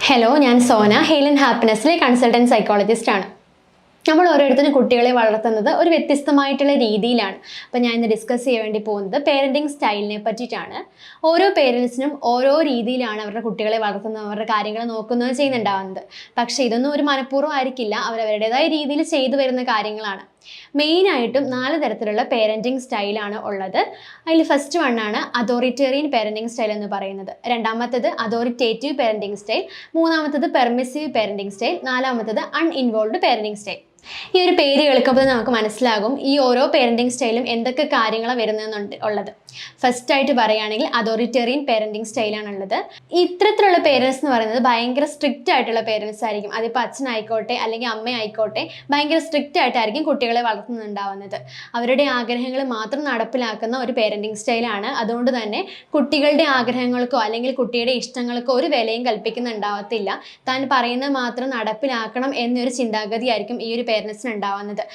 Hello, ഞാൻ Sona, hale and ഹാപ്പിനെസ്സിലെ consultant psychologist ആണ്. നമ്മൾ ഓരോരുത്തരും കുട്ടികളെ വളർത്തുന്നത് ഒരു വ്യത്യസ്തമായിട്ടുള്ള രീതിയിലാണ്. അപ്പോൾ ഞാൻ ഇന്ന് ഡിസ്കസ് ചെയ്യാൻ വേണ്ടി പോകുന്നത് പേരൻറ്റിങ് സ്റ്റൈലിനെ പറ്റിയിട്ടാണ്. ഓരോ പേരൻസിനും ഓരോ രീതിയിലാണ് അവരുടെ കുട്ടികളെ വളർത്തുന്നത്, അവരുടെ കാര്യങ്ങൾ നോക്കുന്നത്, ചെയ്യുന്നുണ്ടാവുന്നത്. പക്ഷേ ഇതൊന്നും ഒരു മനഃപൂർവ്വം ആയിരിക്കില്ല, അവരവരുടേതായ രീതിയിൽ ചെയ്തു വരുന്ന കാര്യങ്ങളാണ്. മെയിനായിട്ടും 4 തരത്തിലുള്ള പേരൻറ്റിങ് സ്റ്റൈലാണ് ഉള്ളത്. അതിൽ ഫസ്റ്റ് വണ്ണാണ് അതോറിറ്റേറിയൻ പേരൻറ്റിങ് സ്റ്റൈൽ എന്ന് പറയുന്നത്. രണ്ടാമത്തേത് അതോറിറ്റേറ്റീവ് പേരൻറ്റിങ് സ്റ്റൈൽ. മൂന്നാമത്തേത് പെർമിസീവ് പേരൻറ്റിങ് സ്റ്റൈൽ. നാലാമത്തേത് അൺഇൻവോൾവ്ഡ് പേരൻറ്റിങ് സ്റ്റൈൽ. ഈ ഒരു പേര് കേൾക്കുമ്പോൾ നമുക്ക് മനസ്സിലാകും ഈ ഓരോ പേരൻറ്റിങ് സ്റ്റൈലും എന്തൊക്കെ കാര്യങ്ങളാണ് വരുന്നതെന്നുണ്ട് ഉള്ളത്. ഫസ്റ്റ് ആയിട്ട് പറയുകയാണെങ്കിൽ അതോറിറ്റേറിയൻ പേരൻറ്റിങ് സ്റ്റൈലാണുള്ളത്. ഇത്തരത്തിലുള്ള പേരൻസ് എന്ന് പറയുന്നത് ഭയങ്കര സ്ട്രിക്റ്റ് ആയിട്ടുള്ള പേരൻസ് ആയിരിക്കും. അതിപ്പോൾ അച്ഛനായിക്കോട്ടെ അല്ലെങ്കിൽ അമ്മയായിക്കോട്ടെ, ഭയങ്കര സ്ട്രിക്റ്റ് ആയിട്ടായിരിക്കും കുട്ടികളെ വളർത്തുന്നുണ്ടാവുന്നത്. അവരുടെ ആഗ്രഹങ്ങൾ മാത്രം നടപ്പിലാക്കുന്ന ഒരു പേരൻറ്റിങ് സ്റ്റൈലാണ്. അതുകൊണ്ട് തന്നെ കുട്ടികളുടെ ആഗ്രഹങ്ങൾക്കോ അല്ലെങ്കിൽ കുട്ടിയുടെ ഇഷ്ടങ്ങൾക്കോ ഒരു വിലയും കൽപ്പിക്കുന്നുണ്ടാവത്തില്ല. താൻ പറയുന്നത് മാത്രം നടപ്പിലാക്കണം എന്നൊരു ചിന്താഗതിയായിരിക്കും ഈ ഒരു പേരൻസിന് ഉണ്ടാവുന്നത്.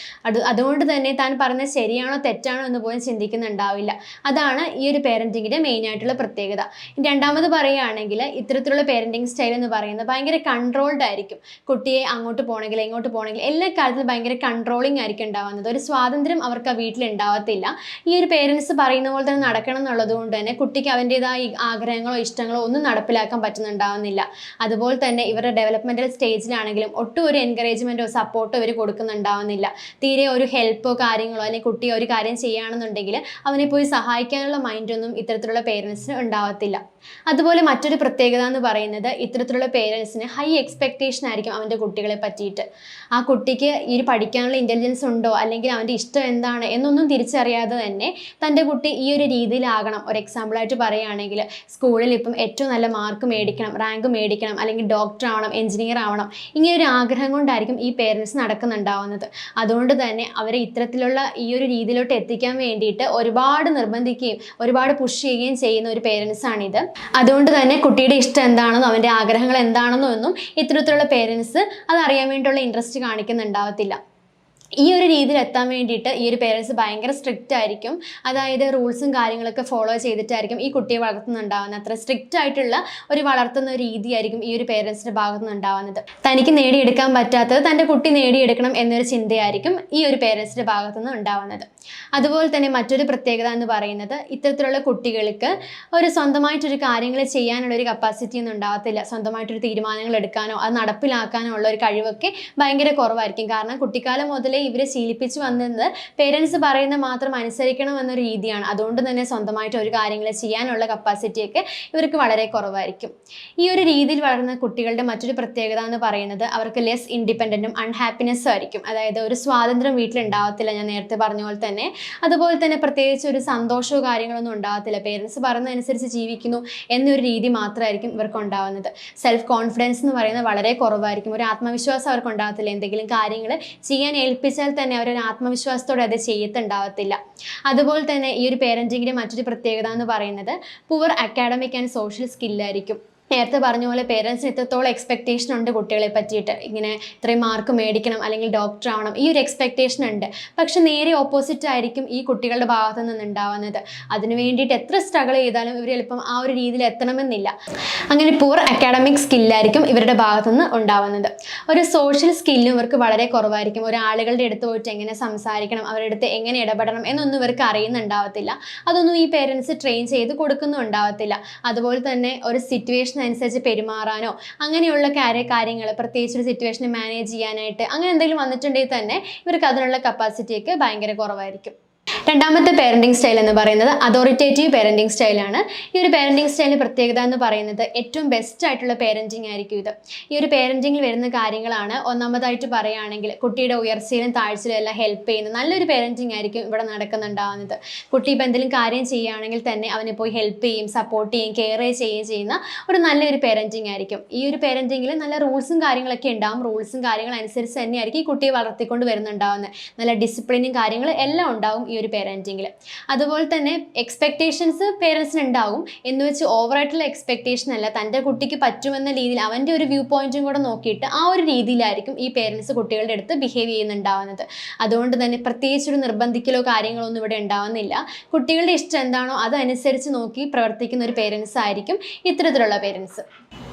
അതുകൊണ്ട് തന്നെ താൻ പറഞ്ഞത് ശരിയാണോ തെറ്റാണോ എന്ന് പോലും ചിന്തിക്കുന്നുണ്ടാവില്ല. അതാണ് ഈ ഒരു പേരൻറ്റിങ്ങിൻ്റെ മെയിൻ ആയിട്ടുള്ള പ്രത്യേകത. രണ്ടാമത് പറയുകയാണെങ്കിൽ ഇത്തരത്തിലുള്ള പേരൻറ്റിങ് സ്റ്റൈൽ എന്ന് പറയുന്നത് ഭയങ്കര കൺട്രോൾഡ് ആയിരിക്കും. കുട്ടിയെ അങ്ങോട്ട് പോകണമെങ്കിൽ ഇങ്ങോട്ട് പോകണമെങ്കിൽ എല്ലാ കാര്യത്തിലും ഭയങ്കര കൺട്രോളിങ് ആയിരിക്കും ഉണ്ടാവുന്നത്. ഒരു സ്വാതന്ത്ര്യം അവർക്ക് ആ വീട്ടിൽ ഉണ്ടാവത്തില്ല. ഈ ഒരു പേരൻസ് പറയുന്ന പോലെ തന്നെ നടക്കണം എന്നുള്ളത് കൊണ്ട് തന്നെ കുട്ടിക്ക് അവൻ്റേതായ ആഗ്രഹങ്ങളോ ഇഷ്ടങ്ങളോ ഒന്നും നടപ്പിലാക്കാൻ പറ്റുന്നുണ്ടാവുന്നില്ല. അതുപോലെ തന്നെ ഇവരുടെ ഡെവലപ്മെൻറ്റൽ സ്റ്റേജിലാണെങ്കിലും ഒട്ടും ഒരു എൻകറേജ്മെൻറ്റോ സപ്പോർട്ടോ ഇവർ കൊടുക്കുന്നുണ്ടാവുന്നില്ല. തീരെ ഒരു ഹെൽപ്പോ കാര്യങ്ങളോ അല്ലെങ്കിൽ കുട്ടിയെ ഒരു കാര്യം ചെയ്യുകയാണെന്നുണ്ടെങ്കിൽ അവനെ പോയി സഹായിക്കാനുള്ള മൈൻഡൊന്നും ഇത്തരത്തിലുള്ള പേരൻസിന് ഉണ്ടാവത്തില്ല. അതുപോലെ മറ്റൊരു പ്രത്യേകത എന്ന് പറയുന്നത് ഇത്തരത്തിലുള്ള പേരൻസിന് ഹൈ എക്സ്പെക്റ്റേഷൻ ആയിരിക്കും അവൻ്റെ കുട്ടികളെ പറ്റിയിട്ട്. ആ കുട്ടിക്ക് ഈ പഠിക്കാനുള്ള ഇൻ്റലിജൻസ് ഉണ്ടോ അല്ലെങ്കിൽ അവൻ്റെ ഇഷ്ടം എന്താണ് എന്നൊന്നും തിരിച്ചറിയാതെ തന്നെ തൻ്റെ കുട്ടി ഈ ഒരു രീതിയിലാകണം. ഒരു എക്സാമ്പിളായിട്ട് പറയുകയാണെങ്കിൽ സ്കൂളിൽ ഇപ്പം ഏറ്റവും നല്ല മാർക്ക് മേടിക്കണം, റാങ്ക് മേടിക്കണം, അല്ലെങ്കിൽ ഡോക്ടർ ആവണം, എഞ്ചിനീയർ ആവണം, ഇങ്ങനെ ഒരു ആഗ്രഹം കൊണ്ടായിരിക്കും ഈ പേരൻസ് നടക്കുന്നുണ്ടാവുന്നത്. അതുകൊണ്ട് തന്നെ അവരെ ഇത്തരത്തിലുള്ള ഈ ഒരു രീതിയിലോട്ട് എത്തിക്കാൻ വേണ്ടിയിട്ട് ഒരുപാട് നിർബന്ധിക്കുകയും ഒരുപാട് പുഷ് ചെയ്യുകയും ചെയ്യുന്ന ഒരു പേരൻസാണിത്. അതുകൊണ്ട് തന്നെ കുട്ടിയുടെ ഇഷ്ടം എന്താണെന്നോ അവൻ്റെ ആഗ്രഹങ്ങൾ എന്താണെന്നോ ഒന്നും ഇത്തരത്തിലുള്ള പേരൻസ് അതറിയാൻ വേണ്ടിയുള്ള ഇൻട്രസ്റ്റ് കാണിക്കുന്നുണ്ടാവത്തില്ല. ഈ ഒരു രീതിയിൽ എത്താൻ വേണ്ടിയിട്ട് ഈ ഒരു പേരൻസ് ഭയങ്കര സ്ട്രിക്റ്റ് ആയിരിക്കും. അതായത് റൂൾസും കാര്യങ്ങളൊക്കെ ഫോളോ ചെയ്തിട്ടായിരിക്കും ഈ കുട്ടിയെ വളർത്തുന്നുണ്ടാവുന്നത്. അത്ര സ്ട്രിക്റ്റ് ആയിട്ടുള്ള ഒരു വളർത്തുന്ന രീതിയായിരിക്കും ഈ ഒരു പേരൻസിൻ്റെ ഭാഗത്തു നിന്നുണ്ടാവുന്നത്. തനിക്ക് നേടിയെടുക്കാൻ പറ്റാത്തത് തൻ്റെ കുട്ടി നേടിയെടുക്കണം എന്നൊരു ചിന്തയായിരിക്കും ഈ ഒരു പേരൻസിൻ്റെ ഭാഗത്തു നിന്ന് ഉണ്ടാവുന്നത്. അതുപോലെ തന്നെ മറ്റൊരു പ്രത്യേകത എന്ന് പറയുന്നത് ഇത്തരത്തിലുള്ള കുട്ടികൾക്ക് ഒരു സ്വന്തമായിട്ടൊരു കാര്യങ്ങൾ ചെയ്യാനുള്ള ഒരു കപ്പാസിറ്റി ഒന്നും ഉണ്ടാവത്തില്ല. സ്വന്തമായിട്ടൊരു തീരുമാനങ്ങൾ എടുക്കാനോ അത് നടപ്പിലാക്കാനോ ഉള്ള ഒരു കഴിവൊക്കെ ഭയങ്കര കുറവായിരിക്കും. കാരണം കുട്ടിക്കാലം മുതലേ ഇവരെ ശീലിപ്പിച്ചു വന്നത് പേരൻസ് പറയുന്ന മാത്രം അനുസരിക്കണം എന്നൊരു രീതിയാണ്. അതുകൊണ്ട് തന്നെ സ്വന്തമായിട്ട് ഒരു കാര്യങ്ങൾ ചെയ്യാനുള്ള കപ്പാസിറ്റിയൊക്കെ ഇവർക്ക് വളരെ കുറവായിരിക്കും. ഈ ഒരു രീതിയിൽ വളർന്ന കുട്ടികളുടെ മറ്റൊരു പ്രത്യേകത എന്ന് പറയുന്നത് അവർക്ക് ലെസ് ഇൻഡിപെൻഡൻറ്റും അൺഹാപ്പിനെസ്സും ആയിരിക്കും. അതായത് ഒരു സ്വാതന്ത്ര്യം വീട്ടിലുണ്ടാവത്തില്ല, ഞാൻ നേരത്തെ പറഞ്ഞ പോലെ തന്നെ. അതുപോലെ തന്നെ പ്രത്യേകിച്ച് ഒരു സന്തോഷമോ കാര്യങ്ങളൊന്നും ഉണ്ടാവത്തില്ല. പേരൻസ് പറയുന്നതനുസരിച്ച് ജീവിക്കുന്നു എന്നൊരു രീതി മാത്രമായിരിക്കും ഇവർക്ക് ഉണ്ടാവുന്നത്. സെൽഫ് കോൺഫിഡൻസ് എന്ന് പറയുന്നത് വളരെ കുറവായിരിക്കും. ഒരു ആത്മവിശ്വാസം അവർക്ക് ഉണ്ടാകത്തില്ല. എന്തെങ്കിലും കാര്യങ്ങൾ ചെയ്യാൻ ഏൽപ്പിച്ചാൽ തന്നെ അവരൊരു ആത്മവിശ്വാസത്തോടെ അത് ചെയ്യത്തുണ്ടാവത്തില്ല. അതുപോലെ തന്നെ ഈ ഒരു പേരൻറ്റിങ്ങിൻ്റെ മറ്റൊരു പ്രത്യേകത എന്ന് പറയുന്നത് പുവർ അക്കാഡമിക് ആൻഡ് സോഷ്യൽ സ്കില്ലായിരിക്കും. നേരത്തെ പറഞ്ഞ പോലെ പേരൻസിന് ഇത്രത്തോളം എക്സ്പെക്റ്റേഷൻ ഉണ്ട് കുട്ടികളെ പറ്റിയിട്ട്. ഇങ്ങനെ ഇത്രയും മാർക്ക് മേടിക്കണം അല്ലെങ്കിൽ ഡോക്ടർ ആവണം, ഈ ഒരു എക്സ്പെക്റ്റേഷൻ ഉണ്ട്. പക്ഷെ നേരെ ഓപ്പോസിറ്റ് ആയിരിക്കും ഈ കുട്ടികളുടെ ഭാഗത്തു നിന്നുണ്ടാവുന്നത്. അതിന് വേണ്ടിയിട്ട് എത്ര സ്ട്രഗിൾ ചെയ്താലും ഇവർ എളുപ്പം ആ ഒരു രീതിയിൽ എത്തണമെന്നില്ല. അങ്ങനെ പൂർ അക്കാഡമിക് സ്കില്ലായിരിക്കും ഇവരുടെ ഭാഗത്തുനിന്ന് ഉണ്ടാവുന്നത്. ഒരു സോഷ്യൽ സ്കില്ലും ഇവർക്ക് വളരെ കുറവായിരിക്കും. ഒരാളുകളുടെ അടുത്ത് പോയിട്ട് എങ്ങനെ സംസാരിക്കണം, അവരുടെ അടുത്ത് എങ്ങനെ ഇടപെടണം എന്നൊന്നും ഇവർക്ക് അറിയുന്നുണ്ടാവത്തില്ല. അതൊന്നും ഈ പേരൻസ് ട്രെയിൻ ചെയ്ത് കൊടുക്കുന്നും ഉണ്ടാവത്തില്ല. അതുപോലെ തന്നെ ഒരു സിറ്റുവേഷൻ അനുസരിച്ച് പെരുമാറാനോ അങ്ങനെയുള്ള കാര്യങ്ങൾ, പ്രത്യേകിച്ച് ഒരു സിറ്റുവേഷനെ മാനേജ് ചെയ്യാനായിട്ട് അങ്ങനെ എന്തെങ്കിലും വന്നിട്ടുണ്ടെങ്കിൽ തന്നെ ഇവർക്ക് അതിനുള്ള കപ്പാസിറ്റിയൊക്കെ ഭയങ്കര കുറവായിരിക്കും. രണ്ടാമത്തെ പേരൻറ്റിങ് സ്റ്റൈൽ എന്ന് പറയുന്നത് അതോറിറ്റേറ്റീവ് പേരൻറ്റിങ് സ്റ്റൈലാണ്. ഈ ഒരു പേരൻറ്റിങ് സ്റ്റൈലിൻ്റെ പ്രത്യേകത എന്ന് പറയുന്നത് ഏറ്റവും ബെസ്റ്റ് ആയിട്ടുള്ള പേരൻറ്റിങ് ആയിരിക്കും ഇത്. ഈ ഒരു പേരൻറ്റിങ്ങിൽ വരുന്ന കാര്യങ്ങളാണ് ഒന്നാമതായിട്ട് പറയുകയാണെങ്കിൽ കുട്ടിയുടെ ഉയർച്ചയിലും താഴ്ചയിലും എല്ലാം ഹെൽപ്പ് ചെയ്യുന്ന നല്ലൊരു പേരൻറ്റിങ് ആയിരിക്കും ഇവിടെ നടക്കുന്നുണ്ടാവുന്നത്. കുട്ടി ഇപ്പോൾ എന്തെങ്കിലും കാര്യം ചെയ്യുകയാണെങ്കിൽ തന്നെ അവനെ പോയി ഹെൽപ്പ് ചെയ്യും, സപ്പോർട്ട് ചെയ്യും, കെയർ ചെയ്യുകയും ചെയ്യുന്ന ഒരു നല്ലൊരു പേരൻറ്റിങ് ആയിരിക്കും. ഈ ഒരു പേരൻറ്റിങ്ങിൽ നല്ല റൂൾസും കാര്യങ്ങളൊക്കെ ഉണ്ടാവും. റൂൾസും കാര്യങ്ങളും അനുസരിച്ച് തന്നെയായിരിക്കും ഈ കുട്ടിയെ വളർത്തിക്കൊണ്ട് വരുന്നുണ്ടാവുന്നത്. നല്ല ഡിസിപ്ലിനും കാര്യങ്ങളും എല്ലാം ഉണ്ടാവും ഈ ഒരു പേരൻറ്റിങ്ങിൽ. അതുപോലെ തന്നെ എക്സ്പെക്റ്റേഷൻസ് പേരൻസിന് ഉണ്ടാവും എന്ന് വെച്ച് ഓവറായിട്ടുള്ള എക്സ്പെക്റ്റേഷൻ അല്ല. തൻ്റെ കുട്ടിക്ക് പറ്റുമെന്ന രീതിയിൽ അവൻ്റെ ഒരു വ്യൂ പോയിന്റും കൂടെ നോക്കിയിട്ട് ആ ഒരു രീതിയിലായിരിക്കും ഈ പേരൻസ് കുട്ടികളുടെ അടുത്ത് ബിഹേവ് ചെയ്യുന്നുണ്ടാവുന്നത്. അതുകൊണ്ട് തന്നെ പ്രത്യേകിച്ചൊരു നിർബന്ധിക്കലോ കാര്യങ്ങളോ ഒന്നും ഇവിടെ ഉണ്ടാവുന്നില്ല. കുട്ടികളുടെ ഇഷ്ടം എന്താണോ അതനുസരിച്ച് നോക്കി പ്രവർത്തിക്കുന്ന ഒരു പേരൻസ് ആയിരിക്കും ഇത്തരത്തിലുള്ള പേരൻസ്.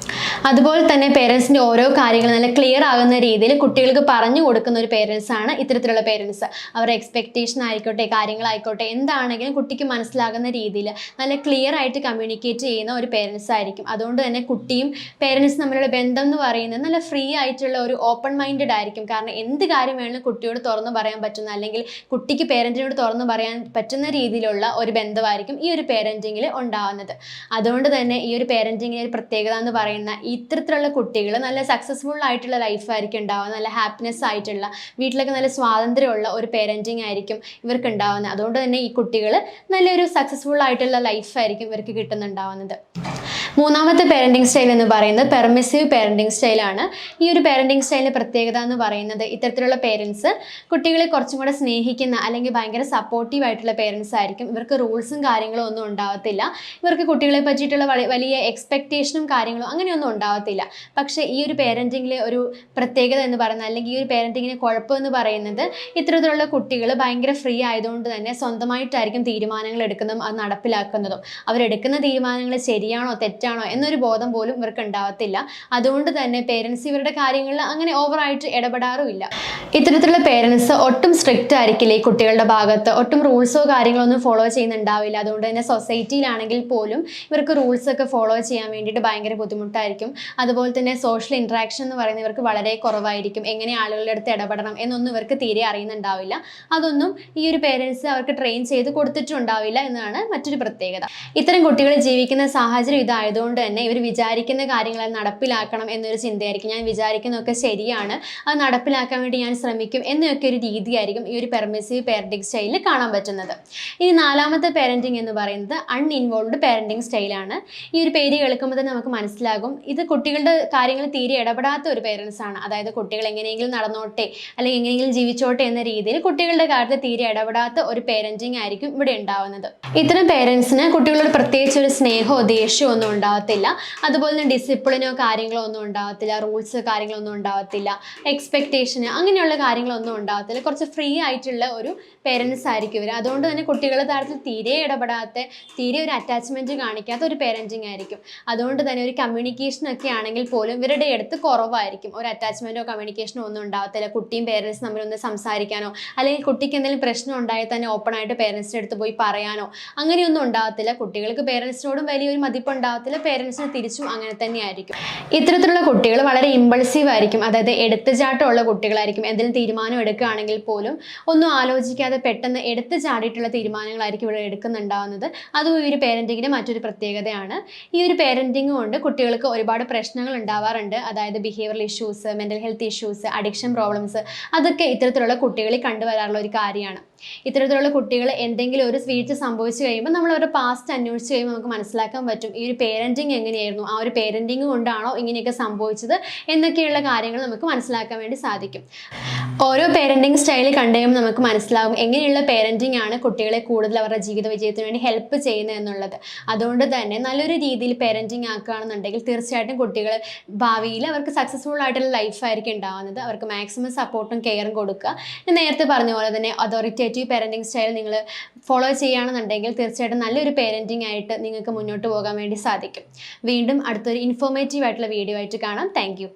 അതുപോലെ തന്നെ പേരൻസിൻ്റെ ഓരോ കാര്യങ്ങളും നല്ല ക്ലിയർ ആകുന്ന രീതിയിൽ കുട്ടികൾക്ക് പറഞ്ഞു കൊടുക്കുന്ന ഒരു പേരൻസാണ് ഇത്തരത്തിലുള്ള പേരൻസ്. അവരുടെ എക്സ്പെക്റ്റേഷൻ ആയിക്കോട്ടെ, കാര്യങ്ങളായിക്കോട്ടെ, എന്താണെങ്കിലും കുട്ടിക്ക് മനസ്സിലാകുന്ന രീതിയിൽ നല്ല ക്ലിയർ ആയിട്ട് കമ്മ്യൂണിക്കേറ്റ് ചെയ്യുന്ന ഒരു പേരൻസ് ആയിരിക്കും. അതുകൊണ്ട് തന്നെ കുട്ടിയും പേരൻസും തമ്മിലുള്ള ബന്ധം എന്ന് പറയുന്നത് നല്ല ഫ്രീ ആയിട്ടുള്ള ഒരു ഓപ്പൺ മൈൻഡഡ് ആയിരിക്കും. കാരണം എന്ത് കാര്യം വേണമെങ്കിലും കുട്ടിയോട് തുറന്നു പറയാൻ പറ്റുന്ന, അല്ലെങ്കിൽ കുട്ടിക്ക് പേരൻറ്റിനോട് തുറന്നു പറയാൻ പറ്റുന്ന രീതിയിലുള്ള ഒരു ബന്ധമായിരിക്കും ഈ ഒരു പേരൻറ്റിങ്ങിൽ ഉണ്ടാകുന്നത്. അതുകൊണ്ട് തന്നെ ഈ ഒരു പേരൻറ്റിങ്ങിൻ്റെ ഒരു പ്രത്യേകത എന്ന് പറയുന്ന ഇത്തരത്തിലുള്ള കുട്ടികൾ നല്ല സക്സസ്ഫുൾ ആയിട്ടുള്ള ലൈഫായിരിക്കും ഉണ്ടാവുക. നല്ല ഹാപ്പിനെസ് ആയിട്ടുള്ള, വീട്ടിലൊക്കെ നല്ല സ്വാതന്ത്ര്യമുള്ള ഒരു പേരൻറ്റിങ് ആയിരിക്കും ഇവർക്ക് ഉണ്ടാവുന്നത്. അതുകൊണ്ട് തന്നെ ഈ കുട്ടികൾ നല്ലൊരു സക്സസ്ഫുൾ ആയിട്ടുള്ള ലൈഫായിരിക്കും ഇവർക്ക് കിട്ടുന്നുണ്ടാവുന്നത്. മൂന്നാമത്തെ പേരൻറ്റിങ് സ്റ്റൈൽ എന്ന് പറയുന്നത് പെർമിസീവ് പേരൻറ്റിങ് സ്റ്റൈലാണ്. ഈ ഒരു പേരൻറ്റിങ് സ്റ്റൈലിൻ്റെ പ്രത്യേകത എന്ന് പറയുന്നത് ഇത്തരത്തിലുള്ള പേരൻസ് കുട്ടികളെ കുറച്ചും കൂടെ സ്നേഹിക്കുന്ന, അല്ലെങ്കിൽ ഭയങ്കര സപ്പോർട്ടീവ് ആയിട്ടുള്ള പേരൻസ് ആയിരിക്കും. ഇവർക്ക് റൂൾസും കാര്യങ്ങളും ഒന്നും ഉണ്ടാവത്തില്ല. ഇവർക്ക് കുട്ടികളെ പറ്റിയിട്ടുള്ള വലിയ എക്സ്പെക്റ്റേഷനും കാര്യങ്ങളും അങ്ങനെയൊന്നും ഉണ്ടാവത്തില്ല. പക്ഷേ ഈ ഒരു പേരൻറ്റിങ്ങിലെ ഒരു പ്രത്യേകത എന്ന് പറയുന്നത്, അല്ലെങ്കിൽ ഈ ഒരു പേരൻറ്റിങ്ങിനെ കുഴപ്പമെന്ന് പറയുന്നത്, ഇത്തരത്തിലുള്ള കുട്ടികൾ ഭയങ്കര ഫ്രീ ആയതുകൊണ്ട് തന്നെ സ്വന്തമായിട്ടായിരിക്കും തീരുമാനങ്ങൾ എടുക്കുന്നതും അത് നടപ്പിലാക്കുന്നതും. അവരെടുക്കുന്ന തീരുമാനങ്ങൾ ശരിയാണോ തെറ്റാണോ എന്നൊരു ബോധം പോലും ഇവർക്ക് ഉണ്ടാവത്തില്ല. അതുകൊണ്ട് തന്നെ പേരൻസ് ഇവരുടെ കാര്യങ്ങളിൽ അങ്ങനെ ഓവറായിട്ട് ഇടപെടാറുമില്ല. ഇത്തരത്തിലുള്ള പേരൻസ് ഒട്ടും സ്ട്രിക്റ്റ് ആയിരിക്കില്ല ഈ കുട്ടികളുടെ ഭാഗത്ത്. ഒട്ടും റൂൾസോ കാര്യങ്ങളോ ഒന്നും ഫോളോ ചെയ്യുന്നുണ്ടാവില്ല. അതുകൊണ്ട് തന്നെ സൊസൈറ്റിയിലാണെങ്കിൽ പോലും ഇവർക്ക് റൂൾസൊക്കെ ഫോളോ ചെയ്യാൻ വേണ്ടിയിട്ട് ഭയങ്കര ബുദ്ധിമുട്ടായിരിക്കും. അതുപോലെ തന്നെ സോഷ്യൽ ഇൻട്രാക്ഷൻ എന്ന് പറയുന്നത് ഇവർക്ക് വളരെ കുറവായിരിക്കും. എങ്ങനെ ആളുകളുടെ അടുത്ത് ഇടപെടണം എന്നൊന്നും ഇവർക്ക് തീരെ അറിയുന്നുണ്ടാവില്ല. അതൊന്നും ഈ ഒരു പേരൻസ് അവർക്ക് ട്രെയിൻ ചെയ്ത് കൊടുത്തിട്ടുണ്ടാവില്ല എന്നതാണ് മറ്റൊരു പ്രത്യേകത. ഇത്തരം കുട്ടികൾ ജീവിക്കുന്ന സാഹചര്യം ഇതായതുകൊണ്ട് തന്നെ ഇവർ വിചാരിക്കുന്ന കാര്യങ്ങൾ നടപ്പിലാക്കണം എന്നൊരു ചിന്തയായിരിക്കും. ഞാൻ വിചാരിക്കുന്നതൊക്കെ ശരിയാണ്, അത് നടപ്പിലാക്കാൻ വേണ്ടി ഞാൻ ശ്രമിക്കും എന്നൊക്കെ ഒരു രീതിയായിരിക്കും ഈ ഒരു പെർമിസീവ് പേരൻറ്റിങ് സ്റ്റൈലിൽ കാണാൻ പറ്റുന്നത്. ഇനി നാലാമത്തെ പേരൻറ്റിങ് എന്ന് പറയുന്നത് അൺഇൻവോൾവ്ഡ് പേരൻറ്റിങ് സ്റ്റൈലാണ്. ഈ ഒരു പേര് കേൾക്കുമ്പോൾ തന്നെ നമുക്ക് മനസ്സിലാകും ഇത് കുട്ടികളുടെ കാര്യങ്ങൾ തീരെ ഇടപെടാത്ത ഒരു പേരൻസ് ആണ്. അതായത് കുട്ടികൾ എങ്ങനെയെങ്കിലും നടന്നോട്ടെ, അല്ലെങ്കിൽ എങ്ങനെയെങ്കിലും ജീവിച്ചോട്ടെ എന്ന രീതിയിൽ കുട്ടികളുടെ കാര്യത്തിൽ തീരെ ഇടപെടാത്ത ഒരു പേരൻറ്റിങ് ആയിരിക്കും ഇവിടെ ഉണ്ടാവുന്നത്. ഇത്തരം പേരൻസിന് കുട്ടികളോട് പ്രത്യേകിച്ച് ഒരു സ്നേഹമോ ദേഷ്യമോ ഒന്നും ഉണ്ടാകത്തില്ല. അതുപോലെ തന്നെ ഡിസിപ്ലിനോ കാര്യങ്ങളോ ഒന്നും ഉണ്ടാകത്തില്ല. റൂൾസ് കാര്യങ്ങളൊന്നും ഉണ്ടാകത്തില്ല. എക്സ്പെക്റ്റേഷന് അങ്ങനെയുള്ള കാര്യങ്ങളൊന്നും ഉണ്ടാകത്തില്ല. കുറച്ച് ഫ്രീ ആയിട്ടുള്ള ഒരു പേരൻസ് ആയിരിക്കും ഇവർ. അതുകൊണ്ട് തന്നെ കുട്ടികളുടെ കാര്യത്തിൽ തീരെ ഇടപെടാത്ത, തീരെ ഒരു അറ്റാച്ച്മെൻറ്റ് കാണിക്കാത്ത ഒരു പേരൻറ്റിങ് ആയിരിക്കും. അതുകൊണ്ട് തന്നെ ഒരു കമ്മ്യൂണിക്കേഷനൊക്കെ ആണെങ്കിൽ പോലും ഇവരുടെ അടുത്ത് കുറവായിരിക്കും. ഒരു അറ്റാച്ച്മെൻറ്റോ കമ്മ്യൂണിക്കേഷനോ ഒന്നും ഉണ്ടാകത്തില്ല. കുട്ടിയും പേരൻസും തമ്മിലൊന്ന് സംസാരിക്കാനോ, അല്ലെങ്കിൽ കുട്ടിക്ക് എന്തെങ്കിലും പ്രശ്നം ഉണ്ടായാൽ തന്നെ ഓപ്പണായിട്ട് പേരൻസിൻ്റെ അടുത്ത് പോയി പറയാനോ അങ്ങനെയൊന്നും ഉണ്ടാകത്തില്ല. കുട്ടികൾക്ക് പേരൻസിനോടും വലിയൊരു മതിപ്പ് ഉണ്ടാകത്തില്ല, പേരൻസിന് തിരിച്ചും അങ്ങനെ തന്നെ ആയിരിക്കും. ഇത്തരത്തിലുള്ള കുട്ടികൾ വളരെ ഇമ്പൾസീവ് ആയിരിക്കും. അതായത് എടുത്തുചാട്ടമുള്ള കുട്ടികളായിരിക്കും. എന്തെങ്കിലും തീരുമാനം എടുക്കുകയാണെങ്കിൽ പോലും ഒന്നും ആലോചിക്കാതെ പെട്ടെന്ന് എടുത്തു ചാടിയിട്ടുള്ള തീരുമാനങ്ങളായിരിക്കും ഇവിടെ എടുക്കുന്നുണ്ടാവുന്നത്. അതും ഈ ഒരു പേരൻറ്റിങ്ങിൻ്റെ മറ്റൊരു പ്രത്യേകതയാണ്. ഈ ഒരു പേരൻറ്റിങ് കൊണ്ട് കുട്ടികൾക്ക് ഒരുപാട് പ്രശ്നങ്ങൾ ഉണ്ടാവാറുണ്ട്. അതായത് behavioural issues, mental health issues, addiction problems, അതൊക്കെ ഇത്തരത്തിലുള്ള കുട്ടികളിൽ കണ്ടുവരാറുള്ള ഒരു കാര്യമാണ്. ഇത്തരത്തിലുള്ള കുട്ടികൾ എന്തെങ്കിലും ഒരു വീഴ്ച സംഭവിച്ചു കഴിയുമ്പോൾ നമ്മൾ അവരുടെ പാസ്റ്റ് അന്വേഷിച്ച് കഴിയുമ്പോൾ നമുക്ക് മനസ്സിലാക്കാൻ പറ്റും ഈ ഒരു പേരൻറ്റിങ് എങ്ങനെയായിരുന്നു, ആ ഒരു പേരൻറ്റിങ് കൊണ്ടാണോ ഇങ്ങനെയൊക്കെ സംഭവിച്ചത് എന്നൊക്കെയുള്ള കാര്യങ്ങൾ നമുക്ക് മനസ്സിലാക്കാൻ വേണ്ടി സാധിക്കും. ഓരോ പേരൻറ്റിങ് സ്റ്റൈൽ കണ്ടു കഴിയുമ്പോൾ നമുക്ക് മനസ്സിലാകും എങ്ങനെയുള്ള പേരൻറ്റിങ് ആണ് കുട്ടികളെ കൂടുതൽ അവരുടെ ജീവിത വിജയത്തിന് വേണ്ടി ഹെൽപ്പ് ചെയ്യുന്നത് എന്നുള്ളത്. അതുകൊണ്ട് തന്നെ നല്ലൊരു രീതിയിൽ പേരൻറ്റിങ് ആക്കുകയാണെന്നുണ്ടെങ്കിൽ തീർച്ചയായിട്ടും കുട്ടികൾ ഭാവിയിൽ അവർക്ക് സക്സസ്ഫുൾ ആയിട്ടുള്ള ലൈഫായിരിക്കും ഉണ്ടാകുന്നത്. അവർക്ക് മാക്സിമം സപ്പോർട്ടും കെയറും കൊടുക്കുക. ഞാൻ നേരത്തെ പറഞ്ഞ പോലെ തന്നെ അതോറിറ്റേറ്റീവ് പേരൻറ്റിങ് സ്റ്റൈൽ നിങ്ങൾ ഫോളോ ചെയ്യുകയാണെന്നുണ്ടെങ്കിൽ തീർച്ചയായിട്ടും നല്ലൊരു പേരൻറ്റിങ് ആയിട്ട് നിങ്ങൾക്ക് മുന്നോട്ട് പോകാൻ വേണ്ടി സാധിക്കും. വീണ്ടും അടുത്തൊരു ഇൻഫോർമേറ്റീവ് ആയിട്ടുള്ള വീഡിയോ ആയിട്ട് കാണാം. Thank you.